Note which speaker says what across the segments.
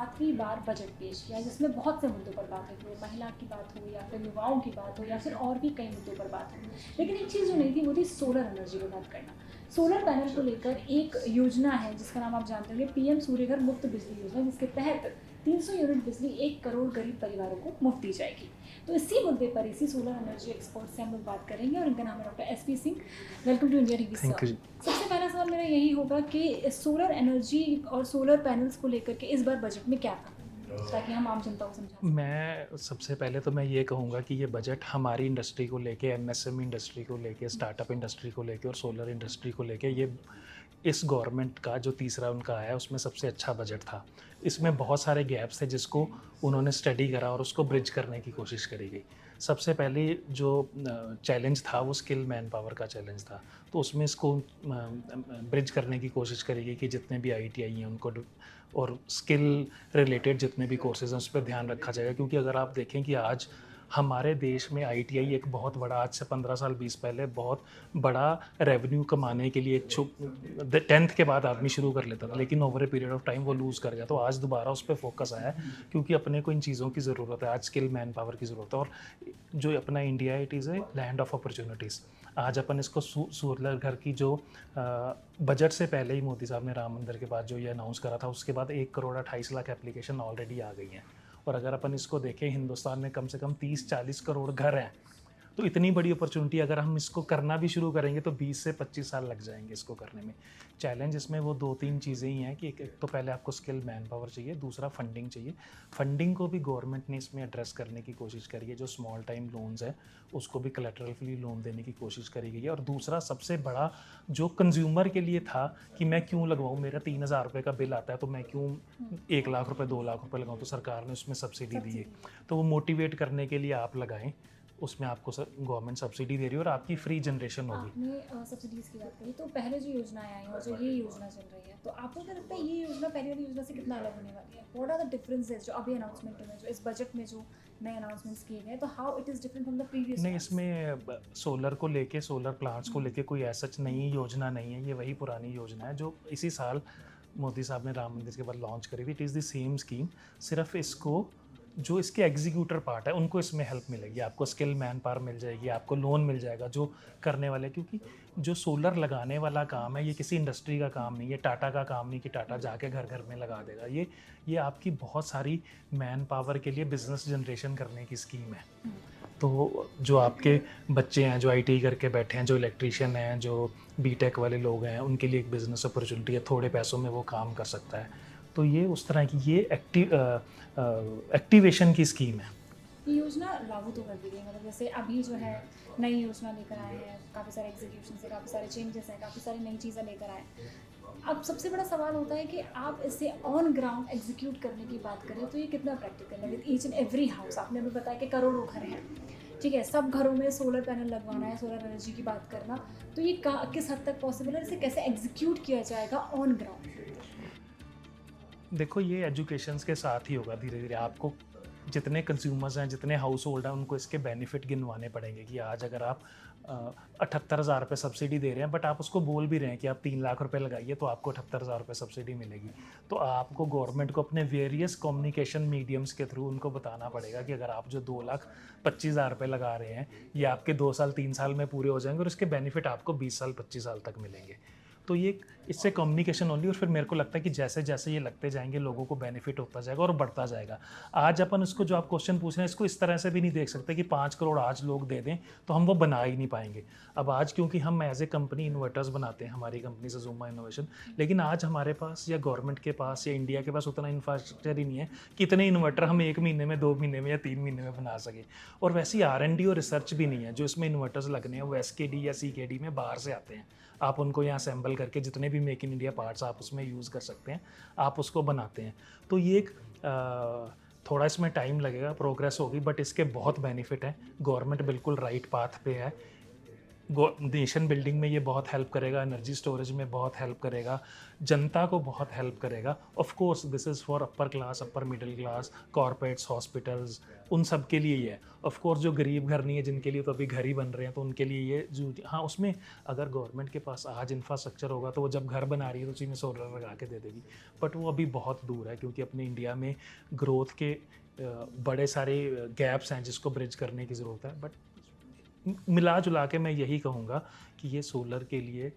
Speaker 1: 7वीं बार budget पेश किया जिसमें बहुत से मुद्दों पर बात हुई, महिला की बात हो या फिर युवाओं की बात हो या फिर और भी कई मुद्दों पर बात हो। लेकिन एक चीज़ जो नहीं थी वो थी सोलर एनर्जी को बात करना। सोलर पैनल को लेकर एक योजना है जिसका नाम आप जानते होंगे, पीएम सूर्यघर मुफ्त बिजली योजना, जिसके तहत 300 यूनिट बिजली 1 करोड़ गरीब परिवारों को मुफ्त दी जाएगी। तो इसी मुद्दे पर, इसी सोलर एनर्जी एक्सपर्ट से हम लोग बात करेंगे और इनका नाम है doctor SP Singh. Welcome to India TV
Speaker 2: thank
Speaker 1: sir.
Speaker 2: You ji.
Speaker 1: सबसे पहला सवाल मेरा यही होगा कि सोलर एनर्जी और सोलर पैनल्स को लेकर के इस बार बजट में क्या था, ताकि हम आम जनता को समझा सकें।
Speaker 2: मैं सबसे पहले तो मैं ये कहूँगा कि ये बजट हमारी इंडस्ट्री को लेके, एमएसएमई इंडस्ट्री को लेके, स्टार्टअप इंडस्ट्री को लेके और सोलर इंडस्ट्री को लेके, ये इस गवर्नमेंट का जो तीसरा उनका आया उसमें सबसे अच्छा बजट था। इसमें बहुत सारे गैप्स थे जिसको उन्होंने स्टडी करा और उसको ब्रिज करने की कोशिश करी गई। सबसे पहले जो चैलेंज था वो स्किल मैन पावर का चैलेंज था, तो उसमें इसको ब्रिज करने की कोशिश करी गई कि जितने भी आईटीआई हैं उनको और स्किल रिलेटेड जितने भी कोर्सेज हैं उस पर ध्यान रखा जाएगा। क्योंकि अगर आप देखें कि आज हमारे देश में आईटीआई एक बहुत बड़ा, आज से 15 साल 20 पहले बहुत बड़ा रेवेन्यू कमाने के लिए 10th के बाद आदमी शुरू कर लेता था, लेकिन over a period of time वो लूज़ कर गया। तो आज दोबारा उस पर फोकस आया है क्योंकि अपने को इन चीज़ों की ज़रूरत है। आज स्किल मैन पावर की ज़रूरत है और जो अपना इंडिया है, it is a land of opportunities. आज अपन इसको सूरलर घर की जो बजट से पहले ही मोदी साहब ने राम मंदिर के बाद जो ये अनाउंस करा था, उसके बाद 1 करोड़ 28 लाख एप्लीकेशन ऑलरेडी आ गई हैं। और अगर अपन इसको देखें, हिंदुस्तान में कम से कम 30-40 करोड़ घर हैं। तो इतनी बड़ी अपॉर्चुनिटी अगर हम इसको करना भी शुरू करेंगे तो 20 से 25 साल लग जाएंगे इसको करने में। चैलेंज इसमें वो 2-3 चीज़ें ही हैं कि एक तो पहले आपको स्किल मैन पावर चाहिए, दूसरा फंडिंग चाहिए। फंडिंग को भी गवर्नमेंट ने इसमें एड्रेस करने की कोशिश करी है। जो स्मॉल टाइम लोन्स है उसको भी कोलैटरल फ्री लोन देने की कोशिश करी गई है। और दूसरा सबसे बड़ा जो कंज्यूमर के लिए था कि मैं क्यों लगवाऊँ, मेरा 3,000 रुपये का बिल आता है तो मैं क्यों 1 लाख रुपये 2 लाख रुपये लगाऊँ, तो सरकार ने उसमें सब्सिडी दी है। तो वो मोटिवेट करने के लिए आप लगाएं, उसमें आपको गवर्नमेंट सब्सिडी दे रही है और आपकी फ्री जनरेशन होगी।
Speaker 1: आपने सब्सिडीज़ की बात करी, तो पहले जो योजनाएं आई हैं और जो ये योजना चल रही है, तो आपको क्या लगता है ये योजना पहले वाली योजना से कितना अलग होने वाली है? व्हाट आर द डिफरेंसेस जो अभी अनाउंसमेंट में, जो इस बजट में जो नए अनाउंसमेंट्स किए गए, तो how it is different from the previous?
Speaker 2: नहीं, इसमें सोलर को लेके, सोलर प्लांट्स को लेके कोई ऐसा नई योजना नहीं है। ये वही पुरानी योजना है जो इसी साल मोदी साहब ने राम मंदिर के बाद लॉन्च करी थी। It is the same scheme, सिर्फ इसको जो इसके एग्जीक्यूटर पार्ट है उनको इसमें हेल्प मिलेगी। आपको स्किल मैन पावर मिल जाएगी, आपको लोन मिल जाएगा जो करने वाले, क्योंकि जो सोलर लगाने वाला काम है ये किसी इंडस्ट्री का काम नहीं है, टाटा का काम नहीं कि टाटा जाके घर घर में लगा देगा। ये आपकी बहुत सारी मैन पावर के लिए बिजनेस जनरेशन करने की स्कीम है। तो जो आपके बच्चे हैं जो आईटी करके बैठे हैं, जो इलेक्ट्रीशियन हैं, जो बीटेक वाले लोग हैं, उनके लिए एक बिज़नेस अपॉर्चुनिटी है, थोड़े पैसों में वो काम कर सकता है। तो ये उस तरह की ये एक्टिवेशन की स्कीम है।
Speaker 1: ये योजना लागू तो कर दी गई, मतलब जैसे अभी जो है नई योजना लेकर आए हैं, काफ़ी सारे एग्जीक्यूशन से काफ़ी सारे चेंजेस हैं, काफ़ी सारी नई चीज़ें लेकर आए। अब सबसे बड़ा सवाल होता है कि आप इसे ऑन ग्राउंड एग्जीक्यूट करने की बात करें तो ये कितना प्रैक्टिकल है with each and every house. आपने अभी बताया कि करोड़ों घर हैं, ठीक है, सब घरों में सोलर पैनल लगवाना है, सोलर एनर्जी की बात करना, तो ये किस हद तक पॉसिबल है, इसे कैसे एग्जीक्यूट किया जाएगा ऑन ग्राउंड?
Speaker 2: देखो, ये एजुकेशन के साथ ही होगा। धीरे धीरे आपको जितने कंज्यूमर्स हैं, जितने हाउस होल्ड हैं, उनको इसके बेनिफिट गिनवाने पड़ेंगे कि आज अगर आप 78,000 रुपये सब्सिडी दे रहे हैं, बट आप उसको बोल भी रहे हैं कि आप 3 लाख रुपए लगाइए तो आपको 78,000 रुपये सब्सिडी मिलेगी। तो आपको गवर्नमेंट को अपने वेरियस कम्युनिकेशन मीडियम्स के थ्रू उनको बताना पड़ेगा कि अगर आप जो 2,25,000 रुपये लगा रहे हैं, ये आपके 2 साल 3 साल में पूरे हो जाएंगे और इसके बेनिफिट आपको 20 साल 25 साल तक मिलेंगे। तो ये इससे कम्युनिकेशन होगी और फिर मेरे को लगता है कि जैसे जैसे ये लगते जाएंगे लोगों को बेनिफिट होता जाएगा और बढ़ता जाएगा। आज अपन इसको, जो आप क्वेश्चन पूछ रहे हैं, इसको इस तरह से भी नहीं देख सकते कि 5 करोड़ आज लोग दे दें तो हम वो बना ही नहीं पाएंगे। अब आज क्योंकि हम एज ए कंपनी इन्वर्टर्स बनाते हैं, हमारी कंपनी सजुमा इनोवेशन, लेकिन आज हमारे पास या गवर्नमेंट के पास या इंडिया के पास उतना इंफ्रास्ट्रक्चर ही नहीं है कि इतने इन्वर्टर हम 1 महीने में, 2 महीने में या 3 महीने में बना सके। और वैसी R&D और रिसर्च भी नहीं है। जो इसमें इन्वर्टर्स लगने हैं वो SKD या CKD में बाहर से आते हैं। आप उनको यहाँ असेंबल करके जितने भी मेक इन इंडिया पार्ट्स आप उसमें यूज़ कर सकते हैं, आप उसको बनाते हैं। तो ये एक थोड़ा इसमें टाइम लगेगा, प्रोग्रेस होगी, बट इसके बहुत बेनिफिट हैं। गवर्नमेंट बिल्कुल राइट पाथ पे है। नेशन बिल्डिंग में ये बहुत हेल्प करेगा, एनर्जी स्टोरेज में बहुत हेल्प करेगा, जनता को बहुत हेल्प करेगा। Of course this is for upper class, upper middle class, corporates, hospitals, उन सब के लिए ये है। ऑफ कोर्स जो गरीब घर नहीं है, जिनके लिए तो अभी घर ही बन रहे हैं, तो उनके लिए ये जो हाँ, उसमें अगर गवर्नमेंट के पास आज इंफ्रास्ट्रक्चर होगा तो वो जब घर बना रही है तो उसी में सोलर लगा के दे देगी। बट वो अभी बहुत दूर है, क्योंकि अपने इंडिया में ग्रोथ के बड़े सारे गैप्स हैं जिसको ब्रिज करने की ज़रूरत है। बट मिला जुला के मैं यही कहूँगा कि ये सोलर के लिए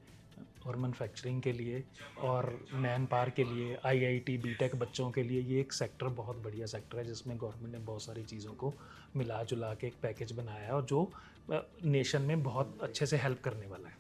Speaker 2: और मैन्युफैक्चरिंग के लिए और मैन पावर के लिए, आईआईटी, बीटेक बच्चों के लिए ये एक सेक्टर बहुत बढ़िया सेक्टर है, जिसमें गवर्नमेंट ने बहुत सारी चीज़ों को मिला जुला के एक पैकेज बनाया है और जो नेशन में बहुत अच्छे से हेल्प करने वाला है।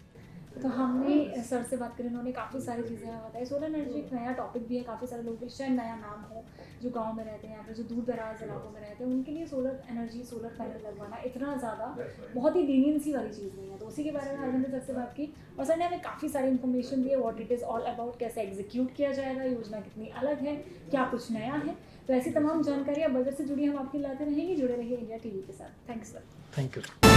Speaker 1: तो हमने सर से बात करी, उन्होंने काफ़ी सारी चीज़ें हमें बताई। सोलर एनर्जी एक नया टॉपिक भी है, काफ़ी सारे लोगों के शायद नया नाम हो, जो गांव में रहते हैं या फिर जो दूर दराज इलाकों में रहते हैं, उनके लिए सोलर एनर्जी, सोलर पैनल लगवाना इतना ज़्यादा बहुत ही लीनियंसी वाली चीज़ नहीं है। तो उसी के बारे में आज हमने सर से बात की और सर ने हमें काफ़ी सारी इन्फॉर्मेशन दी है, what it is all about, कैसे एग्जीक्यूट किया जाएगा, योजना कितनी अलग है, क्या कुछ नया है। तो ऐसी तमाम जानकारियाँ बजट से जुड़ी हम आपकी लाते रहेंगे। जुड़े रहिए इंडिया टीवी के साथ। Thanks sir.
Speaker 2: Thank you.